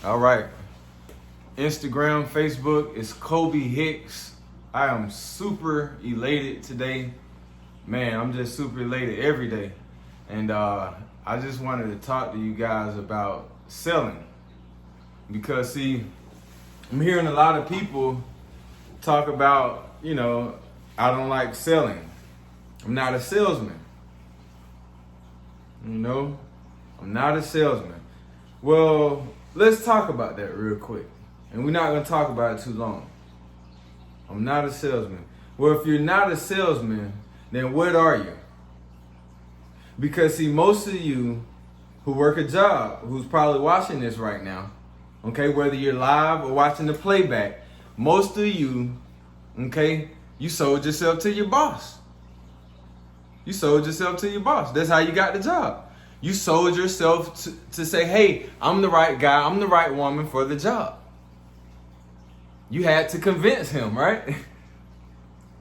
All right. Instagram, Facebook, it's Kobe Hicks. I am super elated today. Man, I'm just super elated every day. And I just wanted to talk to you guys about selling. Because, see, I'm hearing a lot of people talk about, I don't like selling. I'm not a salesman. I'm not a salesman. Well, let's talk about that real quick. And we're not going to talk about it too long. I'm not a salesman. Well, if you're not a salesman, then what are you? Because, see, most of you who work a job, who's probably watching this right now, okay, whether you're live or watching the playback, most of you, okay, you sold yourself to your boss. You sold yourself to your boss. That's how you got the job. You sold yourself to say, hey, I'm the right guy, I'm the right woman for the job. You had to convince him, right?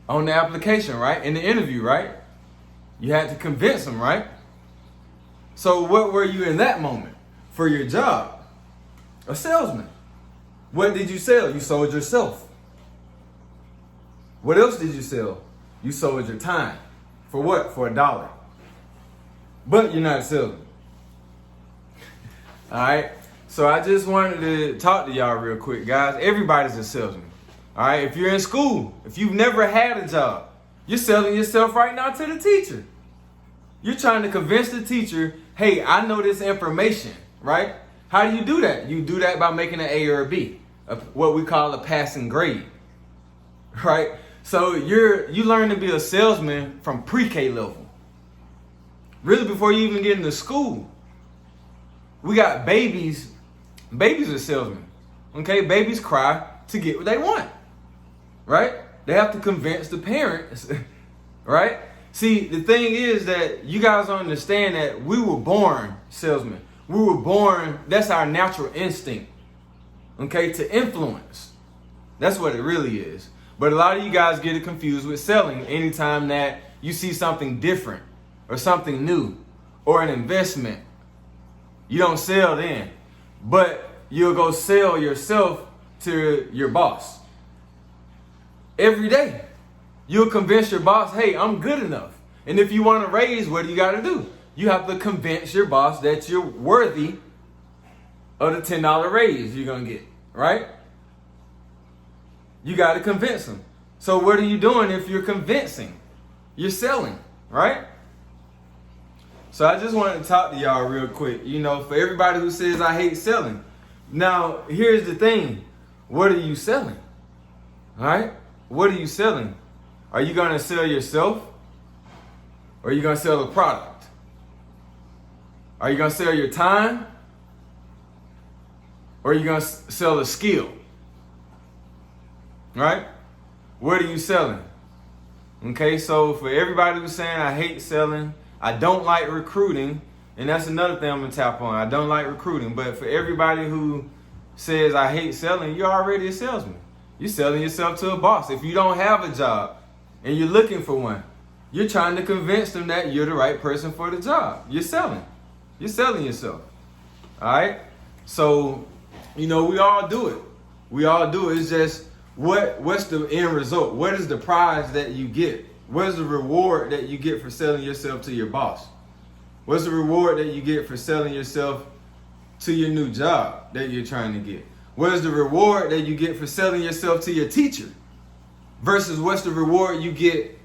On the application, right? In the interview, right? You had to convince him, right? So what were you in that moment for your job? A salesman. What did you sell? You sold yourself. What else did you sell? You sold your time. For what? For $1. But you're not a salesman. All right? So I just wanted to talk to y'all real quick, guys. Everybody's a salesman. All right? If you're in school, if you've never had a job, you're selling yourself right now to the teacher. You're trying to convince the teacher, hey, I know this information, right? How do you do that? You do that by making an A or a B, what we call a passing grade, right? So you learn to be a salesman from pre-K level. Really, before you even get into school. We got babies. Babies are salesmen. Okay? Babies cry to get what they want. Right? They have to convince the parents. Right? See, the thing is that you guys don't understand that we were born salesmen. We were born, that's our natural instinct. Okay? To influence. That's what it really is. But a lot of you guys get it confused with selling anytime that you see something different or something new or an investment. You don't sell then, but you'll go sell yourself to your boss. Every day, you'll convince your boss, hey, I'm good enough. And if you want to raise, what do you got to do? You have to convince your boss that you're worthy of the $10 raise you're going to get, right? You got to convince them. So what are you doing if you're convincing? You're selling, right? So I just wanted to talk to y'all real quick. For everybody who says I hate selling. Now, here's the thing. What are you selling? All right? What are you selling? Are you going to sell yourself? Or are you going to sell a product? Are you going to sell your time? Or are you going to sell a skill? Right? What are you selling? Okay, so for everybody who's saying I hate selling, I don't like recruiting, and that's another thing I'm going to tap on. I don't like recruiting, but for everybody who says I hate selling, you're already a salesman. You're selling yourself to a boss. If you don't have a job and you're looking for one, you're trying to convince them that you're the right person for the job. You're selling. You're selling yourself. All right? So, we all do it. We all do it. It's just, what's the end result? What is the prize that you get? What is the reward that you get for selling yourself to your boss? What's the reward that you get for selling yourself to your new job that you're trying to get? What is the reward that you get for selling yourself to your teacher? Versus what's the reward you get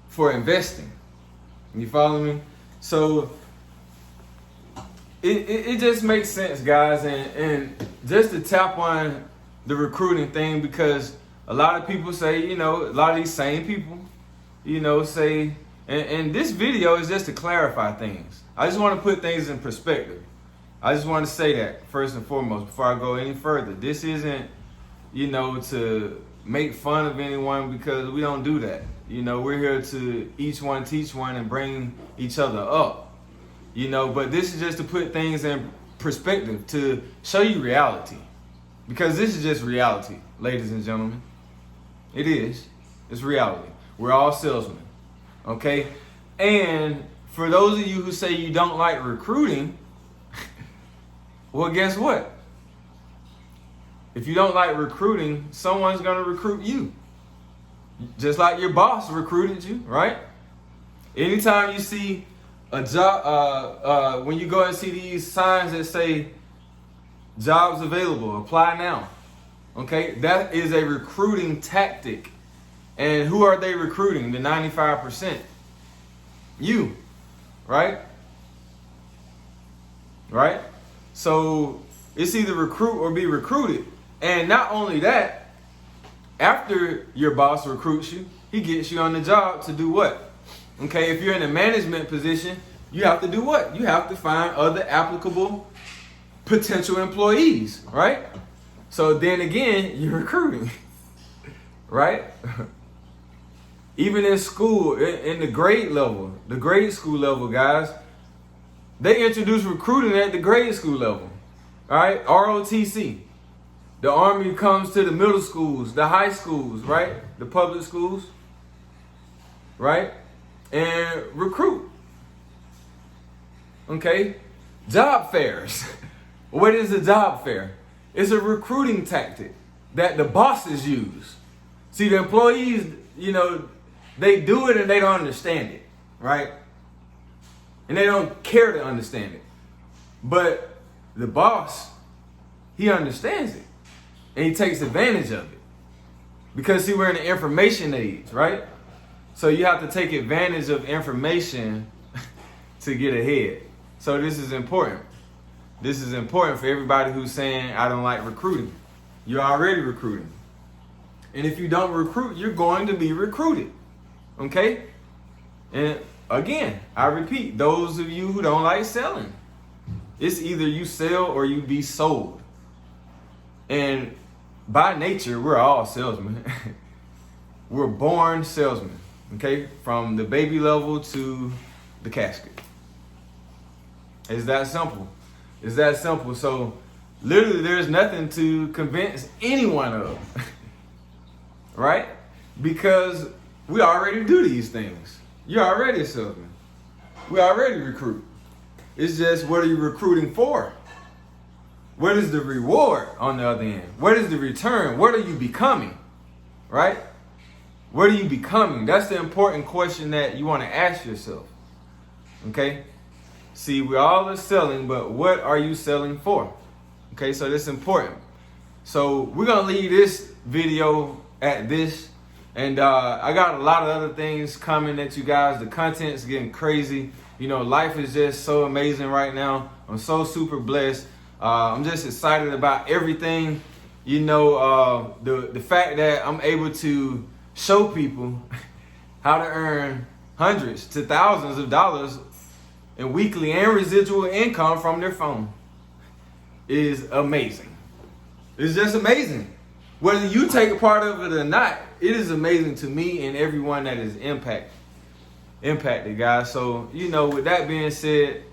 for investing? You follow me? So it just makes sense, guys. And just to tap on the recruiting thing, because a lot of people say, a lot of these same people, say, and this video is just to clarify things. I just want to put things in perspective. I just want to say that first and foremost before I go any further. This isn't, to make fun of anyone, because we don't do that. We're here to each one teach one and bring each other up. But this is just to put things in perspective, to show you reality. Because this is just reality, ladies and gentlemen. It is. It's reality. We're all salesmen. Okay? And for those of you who say you don't like recruiting, Well, guess what? If you don't like recruiting, someone's going to recruit you. Just like your boss recruited you, right? Anytime you see a job, when you go and see these signs that say jobs available, apply now. Okay, that is a recruiting tactic. And who are they recruiting? The 95%. You, right? Right? So it's either recruit or be recruited. And not only that, after your boss recruits you, he gets you on the job to do what? Okay, if you're in a management position, you have to do what? You have to find other applicable potential employees, right? So then again, you're recruiting, right? Even in school, in the grade level, the grade school level, guys, they introduce recruiting at the grade school level, all right? ROTC. The Army comes to the middle schools, the high schools, right? The public schools, right? And recruit. Okay? Job fairs. What is a job fair? It's a recruiting tactic that the bosses use. See, the employees, they do it and they don't understand it, right? And they don't care to understand it. But the boss, he understands it. And he takes advantage of it. Because, see, we're in the information age, right? So you have to take advantage of information to get ahead. So this is important. This is important for everybody who's saying, I don't like recruiting. You're already recruiting. And if you don't recruit, you're going to be recruited. Okay? And again, I repeat, those of you who don't like selling, it's either you sell or you be sold. And by nature, we're all salesmen. We're born salesmen. Okay? From the baby level to the casket. It's that simple. It's that simple. So literally there's nothing to convince anyone of. Right? Because we already do these things. You're already a salesman. We already recruit. It's just, what are you recruiting for? What is the reward on the other end? What is the return? What are you becoming? Right? What are you becoming? That's the important question that you want to ask yourself. Okay? See, we all are selling, but what are you selling for? Okay, so that's important. So we're going to leave this video at this. And I got a lot of other things coming at you guys. The content's getting crazy. Life is just so amazing right now. I'm so super blessed. I'm just excited about everything. The fact that I'm able to show people how to earn hundreds to thousands of dollars in weekly and residual income from their phone is amazing. It's just amazing. Whether you take a part of it or not, it is amazing to me and everyone that is impacted, guys. So, with that being said,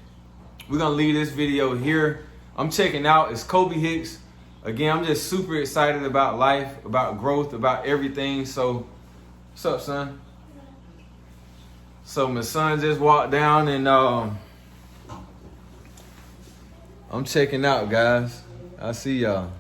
we're going to leave this video here. I'm checking out. It's Kobe Hicks. Again, I'm just super excited about life, about growth, about everything. So, what's up, son? So my son just walked down and I'm checking out, guys. I see y'all.